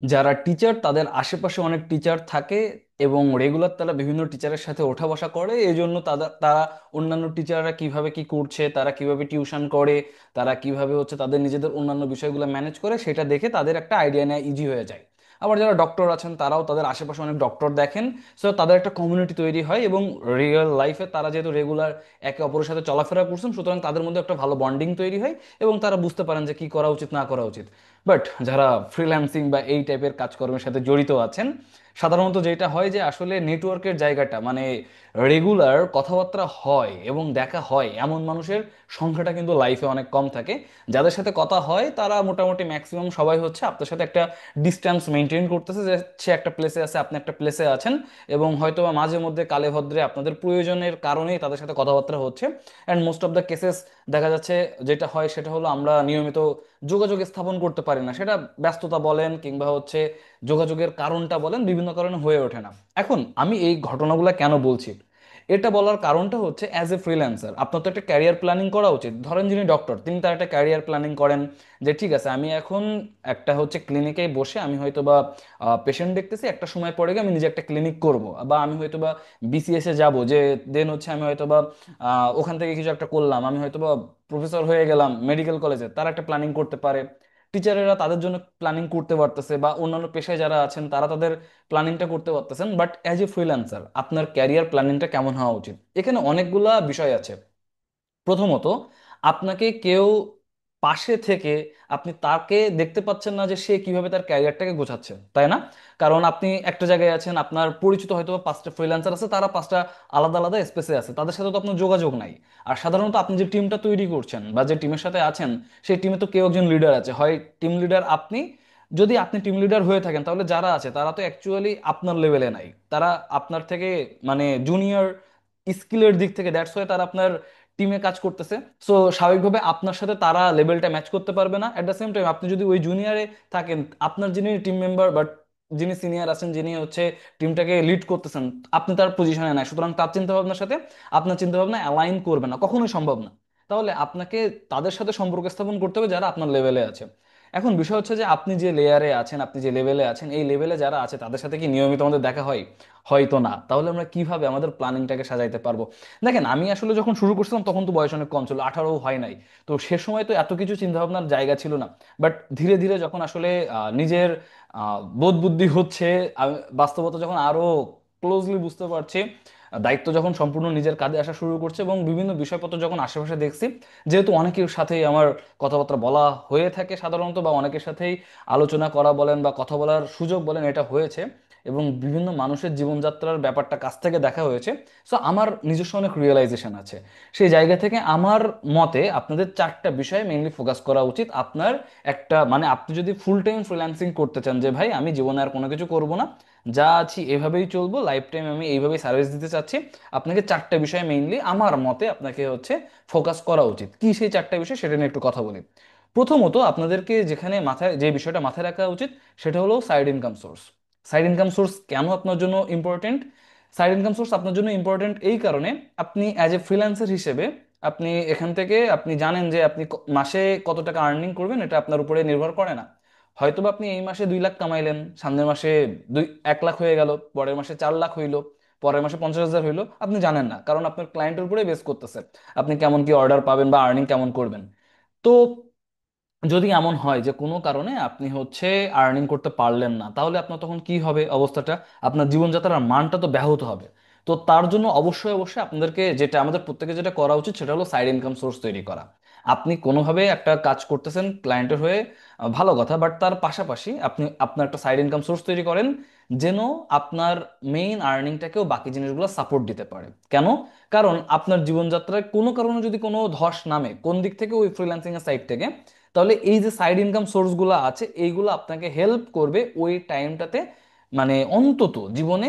যারা টিচার তাদের আশেপাশে অনেক টিচার থাকে এবং রেগুলার তারা বিভিন্ন টিচারের সাথে ওঠা বসা করে, এই জন্য তারা অন্যান্য টিচাররা কিভাবে কি করছে, তারা কিভাবে টিউশন করে, তারা কিভাবে হচ্ছে তাদের নিজেদের অন্যান্য বিষয়গুলো ম্যানেজ করে, সেটা দেখে তাদের একটা আইডিয়া নেওয়া ইজি হয়ে যায়। আবার যারা ডক্টর আছেন তারাও তাদের আশেপাশে অনেক ডক্টর দেখেন, সো তাদের একটা কমিউনিটি তৈরি হয় এবং রিয়েল লাইফে তারা যেহেতু রেগুলার একে অপরের সাথে চলাফেরা করছেন, সুতরাং তাদের মধ্যে একটা ভালো বন্ডিং তৈরি হয় এবং তারা বুঝতে পারেন যে কি করা উচিত না করা উচিত। বাট যারা ফ্রিল্যান্সিং বা এই টাইপের কাজকর্মের সাথে জড়িত আছেন, সাধারণত যেটা হয় যে আসলে নেটওয়ার্কের জায়গাটা মানে রেগুলার কথাবার্তা হয় এবং দেখা হয় এমন মানুষের সংখ্যাটা কিন্তু লাইফে অনেক কম থাকে। যাদের সাথে কথা হয় তারা মোটামুটি ম্যাক্সিমাম সবাই হচ্ছে আপনার সাথে একটা ডিস্টেন্স মেনটেন করতেছে, যে সে একটা প্লেসে আছে আপনি একটা প্লেসে আছেন, এবং হয়তো বা মাঝে মধ্যে কালে ভদ্রে আপনাদের প্রয়োজনের কারণেই তাদের সাথে কথাবার্তা হচ্ছে। And most of the cases দেখা যাচ্ছে যেটা হয় সেটা হলো আমরা নিয়মিত যোগাযোগ স্থাপন করতে পারি না, সেটা ব্যস্ততা বলেন কিংবা হচ্ছে যোগাযোগের কারণটা বলেন, বিভিন্ন কারণে হয়ে ওঠে না। এখন আমি এই ঘটনাগুলো কেন বলছি, এটা বলার কারণটা হচ্ছে অ্যাজ এ ফ্রিল্যান্সার আপনার তো একটা ক্যারিয়ার প্ল্যানিং করা উচিত। ধরেন যিনি ডক্টর তিনি তার একটা ক্যারিয়ার প্ল্যানিং করেন যে ঠিক আছে আমি এখন একটা হচ্ছে ক্লিনিকে বসে আমি হয়তো বা পেশেন্ট দেখতেছি, একটা সময় পরে গিয়ে আমি নিজে একটা ক্লিনিক করব, বা আমি হয়তো বা বিসিএস এ যাব, যে দেন হচ্ছে আমি হয়তো বা ওখান থেকে কিছু একটা করলাম, আমি হয়তো বা প্রফেসর হয়ে গেলাম মেডিকেল কলেজে, তারা একটা প্ল্যানিং করতে পারে। টিচারেরা তাদের জন্য প্ল্যানিং করতে পারতেছে, বা অন্যান্য পেশায় যারা আছেন তারা তাদের প্ল্যানিংটা করতে পারতেছেন। বাট অ্যাজ এ ফ্রিল্যান্সার আপনার ক্যারিয়ার প্ল্যানিংটা কেমন হওয়া উচিত, এখানে অনেকগুলা বিষয় আছে। প্রথমত, আপনাকে কেউ পাশে থেকে আপনি তাকে দেখতে পাচ্ছেন না যে সে কিভাবে তার ক্যারিয়ারটাকে গোছাচ্ছে, তাই না? কারণ আপনি একটা জায়গায় আছেন, আপনার পরিচিত হয়তো বা পাঁচটা ফ্রিল্যান্সার আছে, তারা পাঁচটা আলাদা আলাদা স্পেসে আছে, তাদের সাথে তো আপনার যোগাযোগ নাই। আর সাধারণত আপনি যে টিমটা তৈরি করছেন বা যে টিমের সাথে আছেন, সেই টিমে তো কেউ একজন লিডার আছে, হয় টিম লিডার আপনি। যদি আপনি টিম লিডার হয়ে থাকেন তাহলে যারা আছে তারা তো অ্যাকচুয়ালি আপনার লেভেলে নাই, তারা আপনার থেকে মানে জুনিয়র স্কিলের দিক থেকে, দ্যাটস ওয়াই তারা আপনার টিমে কাজ করতেছে। সো স্বাভাবিকভাবে আপনার সাথে তারা লেভেলটা ম্যাচ করতে পারবে না। অ্যাট দ্য সেম টাইম আপনি যদি ওই জুনিয়রে থাকেন, আপনার যিনি টিম মেম্বার বাট যিনি সিনিয়র আছেন, যিনি হচ্ছে টিমটাকে লিড করতেছেন, আপনি তার পজিশনে নাই, সুতরাং তার চিন্তা ভাবনার সাথে আপনার চিন্তা ভাবনা অ্যালাইন করবে না, কখনোই সম্ভব না। তাহলে আপনাকে তাদের সাথে সম্পর্ক স্থাপন করতে হবে যারা আপনার লেভেলে আছে। এখন বিষয় হচ্ছে যে আপনি যে লেয়ারে আছেন, আপনি যে লেভেলে আছেন, এই লেভেলে যারা আছে তাদের সাথে কি নিয়মিত আমাদের দেখা হয়? হয়তো না। তাহলে আমরা কিভাবে আমাদের প্ল্যানিংটাকে সাজাইতে পারবো? দেখেন, আমি আসলে যখন শুরু করছিলাম তখন তো বয়স অনেক কম ছিল, 18 হয় নাই। তো সে সময় তো এত কিছু চিন্তা ভাবনার জায়গা ছিল না। বাট ধীরে ধীরে যখন আসলে নিজের বোধ বুদ্ধি হচ্ছে, বাস্তবতা যখন আরো ক্লোজলি বুঝতে পারছি, দায়িত্ব যখন সম্পূর্ণ নিজের কাঁধে আসা শুরু করছে এবং বিভিন্ন বিষয়পত্র যখন আশেপাশে দেখছি, যেহেতু অনেকের সাথেই আমার কথাবার্তা বলা হয়ে থাকে সাধারণত, বা অনেকের সাথেই আলোচনা করা বলেন বা কথা বলার সুযোগ বলেন, এটা হয়েছে, এবং বিভিন্ন মানুষের জীবনযাত্রার ব্যাপারটা কাছ থেকে দেখা হয়েছে। সো আমার নিজস্ব অনেক রিয়েলাইজেশন আছে। সেই জায়গা থেকে আমার মতে আপনাদের চারটা বিষয়ে মেইনলি ফোকাস করা উচিত। আপনার একটা মানে আপনি যদি ফুল টাইম ফ্রিল্যান্সিং করতে চান, যে ভাই আমি জীবনে আর কোনো কিছু করব না, যা আছি এভাবেই চলবো, লাইফ টাইম আমি এইভাবেই সার্ভিস দিতে চাচ্ছি, আপনাকে চারটা বিষয়ে মেইনলি আমার মতে আপনাকে হচ্ছে ফোকাস করা উচিত। কি সেই চারটা বিষয় সেটা নিয়ে একটু কথা বলি। প্রথমত, আপনাদেরকে যেখানে মাথায় যে বিষয়টা মাথায় রাখা উচিত সেটা হলো side income source. Side income source কেন আপনার জন্য ইম্পর্টেন্ট? সাইড ইনকাম সোর্স আপনার জন্য ইম্পর্টেন্ট এই কারণে, আপনি অ্যাজ এ ফ্রিল্যান্সার হিসেবে আপনি এখান থেকে আপনি জানেন যে আপনি মাসে কত টাকা আর্নিং করবেন, এটা আপনার উপরে নির্ভর করে না। হয়তোবা আপনি এই মাসে 2 লাখ কামাইলেন, সামনের মাসে 1 লাখ হয়ে গেল, পরের মাসে 4 লাখ হইলো, পরের মাসে 50,000 হইলো, আপনি জানেন না, কারণ আপনার ক্লায়েন্টের উপরে বেস করতেছে আপনি কেমন কি অর্ডার পাবেন বা আর্নিং কেমন করবেন। তো যদি এমন হয় যে কোনো কারণে আপনি হচ্ছে আর্নিং করতে পারলেন না, তাহলে আপনার তখন কি হবে অবস্থাটা? আপনার জীবনযাত্রার মানটা তো ব্যাহত হবে। তো তার জন্য অবশ্যই অবশ্যই আপনাদেরকে, যেটা আমাদের প্রত্যেকে যেটা করা উচিত সেটা হলো সাইড ইনকাম সোর্স তৈরি করা। আপনি কোনোভাবে একটা কাজ করতেছেন ক্লায়েন্টের হয়ে, ভালো কথা, বাট তার পাশাপাশি আপনি আপনার একটা সাইড ইনকাম সোর্স তৈরি করেন, যেন আপনার মেইন আর্নিংটাকেও বাকি জিনিসগুলো সাপোর্ট দিতে পারে। কেন? কারণ আপনার জীবনযাত্রায় কোনো কারণে যদি কোনো ধস নামে কোন দিক থেকে, ওই ফ্রিল্যান্সিং এর সাইড থেকে, তাহলে এই যে সাইড ইনকাম সোর্সগুলো আছে এইগুলো আপনাকে হেল্প করবে ওই টাইমটাতে, মানে অন্তত জীবনে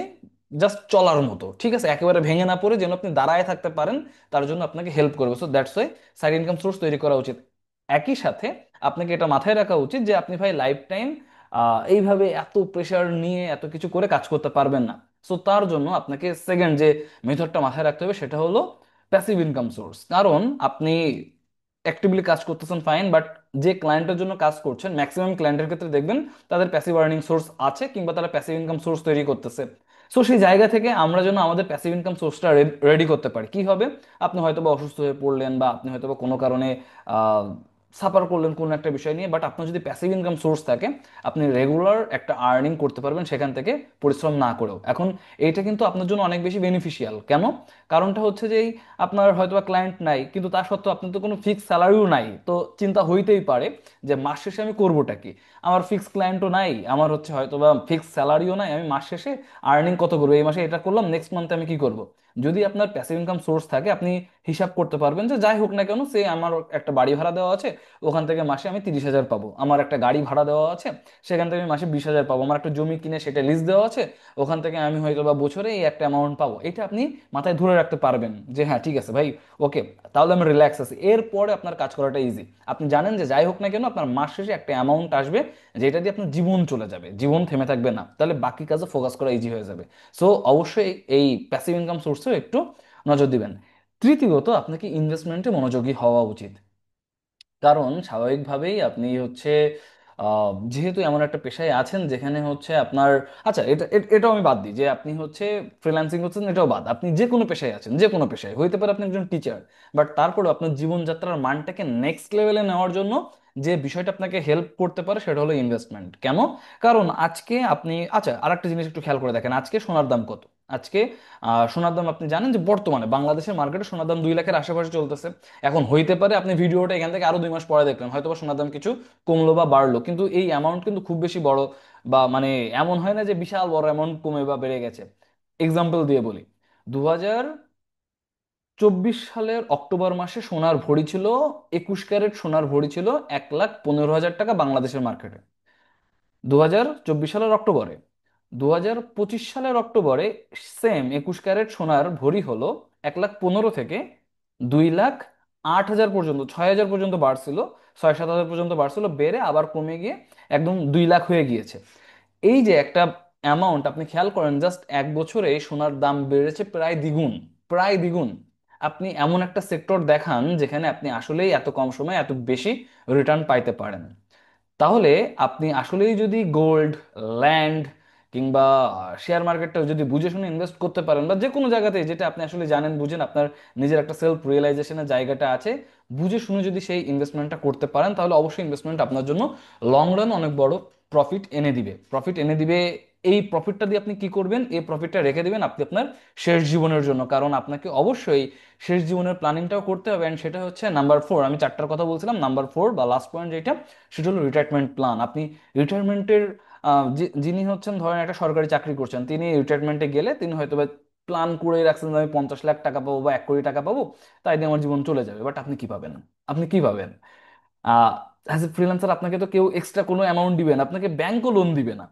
জাস্ট চলার মতো, ঠিক আছে, একেবারে ভেঙে না পড়ে যেন আপনি দাঁড়ায় থাকতে পারেন, তার জন্য আপনাকে হেল্প করবে। So that's why side income source তৈরি করা উচিত। একই সাথে আপনাকে এটা মাথায় রাখা উচিত যে আপনি ভাই লাইফ টাইম এইভাবে এত প্রেশার নিয়ে এত কিছু করে কাজ করতে পারবেন না। সো তার জন্য আপনাকে সেকেন্ড যে মেথডটা মাথায় রাখতে হবে সেটা হলো প্যাসিভ ইনকাম সোর্স। কারণ আপনি অ্যাক্টিভলি কাজ করতেছেন ফাইন, বাট যে ক্লায়েন্টের জন্য কাজ করছেন ম্যাক্সিমাম ক্লায়েন্টের ক্ষেত্রে দেখবেন তাদের প্যাসিভ আর্নিং সোর্স আছে, কিংবা তারা প্যাসিভ ইনকাম সোর্স তৈরি করতেছে। সো সেই জায়গা থেকে আমরা যেন আমাদের প্যাসিভ ইনকাম সোর্সটা রেডি করতে পারি। কি হবে, আপনি হয়তো বা অসুস্থ হয়ে পড়লেন, বা আপনি হয়তো বা কোনো কারণে সাফার করলেন কোনো একটা বিষয় নিয়ে, বাট আপনার যদি প্যাসিভ ইনকাম সোর্স থাকে, আপনি রেগুলার একটা আর্নিং করতে পারবেন সেখান থেকে, পরিশ্রম না করেও। এখন এইটা কিন্তু আপনার জন্য অনেক বেশি বেনিফিশিয়াল। কেন? কারণটা হচ্ছে যে আপনার হয়তো বা ক্লায়েন্ট নাই, কিন্তু তা সত্ত্বেও আপনার তো কোনো ফিক্স স্যালারিও নাই। তো চিন্তা হইতেই পারে যে মাস শেষে আমি করবোটা কি। আমার ফিক্স ক্লায়েন্টও নাই, আমার হচ্ছে হয়তো বা ফিক্স স্যালারিও নাই, আমি মাস শেষে আর্নিং কত করবো, এই মাসে এটা করলাম, নেক্সট মান্থে আমি কি করব। যদি আপনার প্যাসিভ ইনকাম সোর্স থাকে, আপনি হিসাব করতে পারবেন যে যাই হোক না কেন, সে আমার একটা বাড়ি ভাড়া দেওয়া আছে, ওখান থেকে মাসে আমি 30,000 পাবো। আমার একটা গাড়ি ভাড়া দেওয়া আছে, সেখান থেকে আমি মাসে 20,000 পাবো। আমার একটা জমি কিনে সেটা লিজ দেওয়া আছে, ওখান থেকে আমি হয়তো বা বছরে এই একটা অ্যামাউন্ট পাবো। এটা আপনি মাথায় ধরে রাখতে পারবেন যে হ্যাঁ ঠিক আছে ভাই, ওকে, তাহলে আমি রিল্যাক্স আছি। এরপরে আপনার কাজ করাটা ইজি। আপনি জানেন যে যাই হোক না কেন আপনার মাস শেষে একটা অ্যামাউন্ট আসবে, যেটা দিয়ে আপনার জীবন চলে যাবে, জীবন থেমে থাকবে না, তাহলে বাকি কাজে ফোকাস করা ইজি হয়ে যাবে। সো অবশ্যই এই প্যাসিভ ইনকাম সোর্সেও একটু নজর দিবেন। তৃতীয়ত, আপনাকে ইনভেস্টমেন্টে মনোযোগী হওয়া উচিত। কারণ স্বাভাবিকভাবেই আপনি হচ্ছে যেহেতু এমন একটা পেশায় আছেন যেখানে হচ্ছে আপনার, আচ্ছা এটাও আমি বাদ দিই যে আপনি হচ্ছে ফ্রিল্যান্সিং করছেন, এটাও বাদ, আপনি যে কোনো পেশায় আছেন, যে কোনো পেশায় হইতে পারে আপনি একজন টিচার, বাট তারপরে আপনার জীবনযাত্রার মানটাকে নেক্সট লেভেলে নেওয়ার জন্য যে বিষয়টা আপনাকে হেল্প করতে পারে সেটা হলো ইনভেস্টমেন্ট। কেন? কারণ আজকে আপনি, আচ্ছা আরেকটা জিনিস একটু খেয়াল করে দেখেন, আজকে সোনার দাম কত? আজকে সোনার দাম আপনি জানেন যে বর্তমানে বাংলাদেশের মার্কেটে সোনার দাম 2 লাখের আশেপাশে চলতেছে। এখন হইতে পারে আপনি ভিডিওটা এখান থেকে আরো 2 মাস পরে দেখলেন, হয়তো বা সোনার দাম কিছু কমলো বা বাড়লো, কিন্তু এই অ্যামাউন্ট কিন্তু খুব বেশি বড়, বা মানে এমন হয় না যে বিশাল বড় অ্যামাউন্ট কমে বা বেড়ে গেছে। এক্সাম্পল দিয়ে বলি, 2024 সালের অক্টোবর মাসে সোনার ভরি ছিল, 21 ক্যারেট সোনার ভরি ছিল 1,15,000 টাকা বাংলাদেশের মার্কেটে, 2024 সালের অক্টোবরে। 2025 সালের অক্টোবরে সেম 21 ক্যারেট সোনার ভরি হলো 1,15,000 থেকে 2,08,000 পর্যন্ত, 6,000 পর্যন্ত বাড়ছিল, 6-7 হাজার পর্যন্ত বাড়ছিল, বেড়ে আবার কমে গিয়ে একদম 2 লাখ হয়ে গিয়েছে। এই যে একটা অ্যামাউন্ট, আপনি খেয়াল করেন জাস্ট 1 বছরে সোনার দাম বেড়েছে প্রায় দ্বিগুণ, প্রায় দ্বিগুণ। আপনি এমন একটা সেক্টর দেখান যেখানে আপনি আসলেই এত কম সময়ে এত বেশি রিটার্ন পাইতে পারেন। তাহলে আপনি আসলেই যদি গোল্ড, ল্যান্ড, কিংবা শেয়ার মার্কেটটা যদি বুঝে শুনে ইনভেস্ট করতে পারেন, বা যে কোনো জায়গাতে যেটা আপনি আসলে জানেন বুঝেন, আপনার নিজের একটা সেলফ রিয়েলাইজেশনের জায়গাটা আছে, বুঝে শুনে যদি সেই ইনভেস্টমেন্টটা করতে পারেন, তাহলে অবশ্যই ইনভেস্টমেন্ট আপনার জন্য লং রান অনেক বড় প্রফিট এনে দিবে, প্রফিট এনে দিবে। এই প্রফিটটা দিয়ে আপনি কি করবেন, এই প্রফিটটা রেখে দিবেন আপনি আপনার শেষ জীবনের জন্য। কারণ আপনাকে অবশ্যই শেষ জীবনের প্ল্যানিংটাও করতে হবে, অ্যান্ড সেটা হচ্ছে নাম্বার 4। আমি 4টার কথা বলছিলাম, নাম্বার 4 বা লাস্ট পয়েন্ট যেটা, সেটা হলো রিটায়ারমেন্ট প্ল্যান। আপনি রিটায়ারমেন্টের, যিনি হচ্ছেন ধরেন একটা সরকারি চাকরি করছেন, তিনি রিটায়ারমেন্টে গেলে তিনি হয়তো প্ল্যান করে রাখছেন যে আমি 50 লাখ টাকা পাবো বা 1 কোটি টাকা পাবো, তাই দিয়ে আমার জীবন চলে যাবে। বাট আপনি কি পাবেন? আপনি কি পাবেন? অ্যাজ এ ফ্রিল্যান্সার আপনাকে তো কেউ এক্সট্রা কোনো অ্যামাউন্ট দিবে না, আপনাকে ব্যাংকও লোন দিবে না।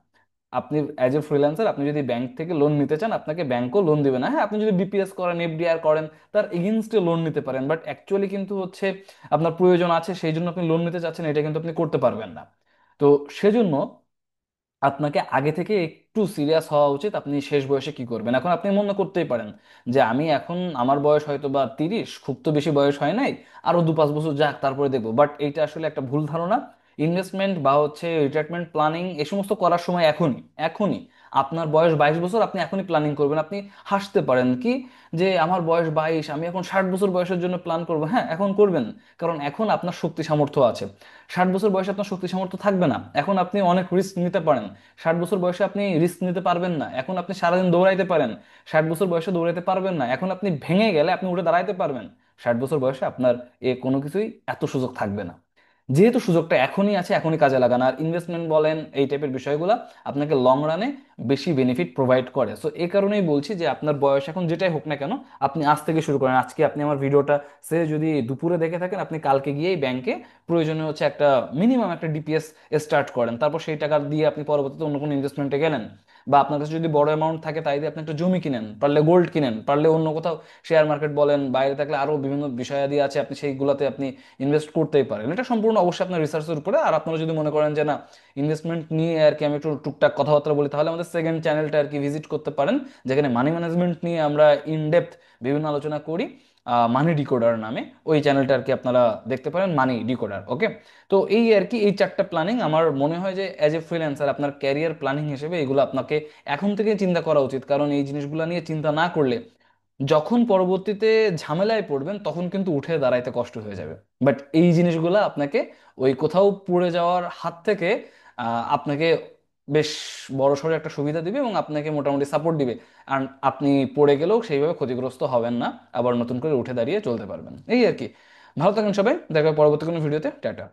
আপনি অ্যাজ এ ফ্রিল্যান্সার আপনি যদি ব্যাংক থেকে লোন নিতে চান, আপনাকে ব্যাংকও লোন দিবে না। হ্যাঁ, আপনি যদি বিপিএস করেন, এফডিআর করেন, তার এগেনস্টে লোন নিতে পারেন, বাট অ্যাকচুয়ালি কিন্তু হচ্ছে আপনার প্রয়োজন আছে সেই জন্য আপনি লোন নিতে চাচ্ছেন, এটা কিন্তু আপনি করতে পারবেন না। তো সেজন্য আপনাকে আগে থেকে একটু সিরিয়াস হওয়া উচিত, আপনি শেষ বয়সে কি করবেন। এখন আপনি মনে করতেই পারেন যে আমি এখন, আমার বয়স হয়তো বা 30, খুব তো বেশি বয়স হয় নাই, আরো 2-5 বছর যাক তারপরে দেখবো। বাট এইটা আসলে একটা ভুল ধারণা। ইনভেস্টমেন্ট বা হচ্ছে রিটায়ারমেন্ট প্ল্যানিং এ সমস্ত করার সময় এখনই, এখনই। আপনার বয়স 22 বছর, আপনি এখনই প্ল্যানিং করবেন। আপনি হাসতে পারেন কি, যে আমার বয়স 22, আমি এখন 60 বছর বয়সের জন্য প্ল্যান করবো। হ্যাঁ, এখন করবেন, কারণ এখন আপনার শক্তি সামর্থ্য আছে। 60 বছর বয়সে আপনার শক্তি সামর্থ্য থাকবে না, এখন আপনি অনেক রিস্ক নিতে পারেন। 60 বছর বয়সে আপনি রিস্ক নিতে পারবেন না, এখন আপনি সারাদিন দৌড়াইতে পারেন। 60 বছর বয়সে দৌড়াইতে পারবেন না, এখন আপনি ভেঙে গেলে আপনি উঠে দাঁড়াইতে পারবেন। 60 বছর বয়সে আপনার কোনো কিছুই এত সুযোগ থাকবে না। যেহেতু সুযোগটা এখনই আছে, এখনই কাজে লাগান। আর ইনভেস্টমেন্ট বলেন, এই টাইপের বিষয়গুলো আপনাকে লং রানে বেশি বেনিফিট প্রোভাইড করে। সো এই কারণেই বলছি যে আপনার বয়স এখন যেটাই হোক না কেন, আপনি আজ থেকে শুরু করেন। আজকে আপনি আমার ভিডিওটা সে যদি দুপুরে দেখে থাকেন, আপনি কালকে গিয়েই ব্যাংকে প্রয়োজনে হচ্ছে একটা মিনিমাম একটা ডিপিএস স্টার্ট করেন। তারপর সেই টাকা দিয়ে আপনি পরবর্তীতে অন্য কোনো ইনভেস্টমেন্টে গেলেন, বা আপনার কাছে যদি বড় অ্যামাউন্ট থাকে তাই দিয়ে আপনি একটা জমি কিনেন, পারলে গোল্ড কিনেন, পারলে অন্য কোথাও শেয়ার মার্কেট বলেন, বাইরে থাকলে আরো বিভিন্ন বিষয়াদি আছে, আপনি সেইগুলোতে আপনি ইনভেস্ট করতেই পারেন। এটা সম্পূর্ণ অবশ্যই আপনার রিসার্চের উপরে। আর আপনারা যদি মনে করেন যে না, ইনভেস্টমেন্ট নিয়ে আর কি আমি একটু টুকটাক কথাবার্তা বলি, তাহলে আমাদের সেকেন্ড চ্যানেলটা আর কি ভিজিট করতে পারেন, যেখানে মানি ম্যানেজমেন্ট নিয়ে আমরা ইন ডেপথ বিভিন্ন আলোচনা করি। মানি ডিকোডার নামে। ওই চ্যানেলটা আর কি আপনারা দেখতে পারেন, মানি ডিকোডার। ওকে। তো এই আর কি এই চারটা প্ল্যানিং আমার মনে হয় যে অ্যাজ এ ফ্রিল্যান্সার আপনার ক্যারিয়ার প্ল্যানিং হিসেবে এগুলো আপনাকে এখন থেকে চিন্তা করা উচিত, কারণ এই জিনিসগুলো নিয়ে চিন্তা না করলে যখন পরবর্তীতে ঝামেলায় পড়বেন তখন কিন্তু উঠে দাঁড়াইতে কষ্ট হয়ে যাবে। বাট এই জিনিসগুলো আপনাকে ওই কোথাও পড়ে যাওয়ার হাত থেকে আপনাকে বেশ বড়সড় একটা সুবিধা দিবে এবং আপনাকে মোটামুটি সাপোর্ট দিবে। আর আপনি পড়ে গেলেও সেইভাবে ক্ষতিগ্রস্ত হবেন না, আবার নতুন করে উঠে দাঁড়িয়ে চলতে পারবেন। এই আর কি। ভালো থাকেন সবাই, দেখা হবে পরবর্তী কোনো ভিডিওতে। টাটা।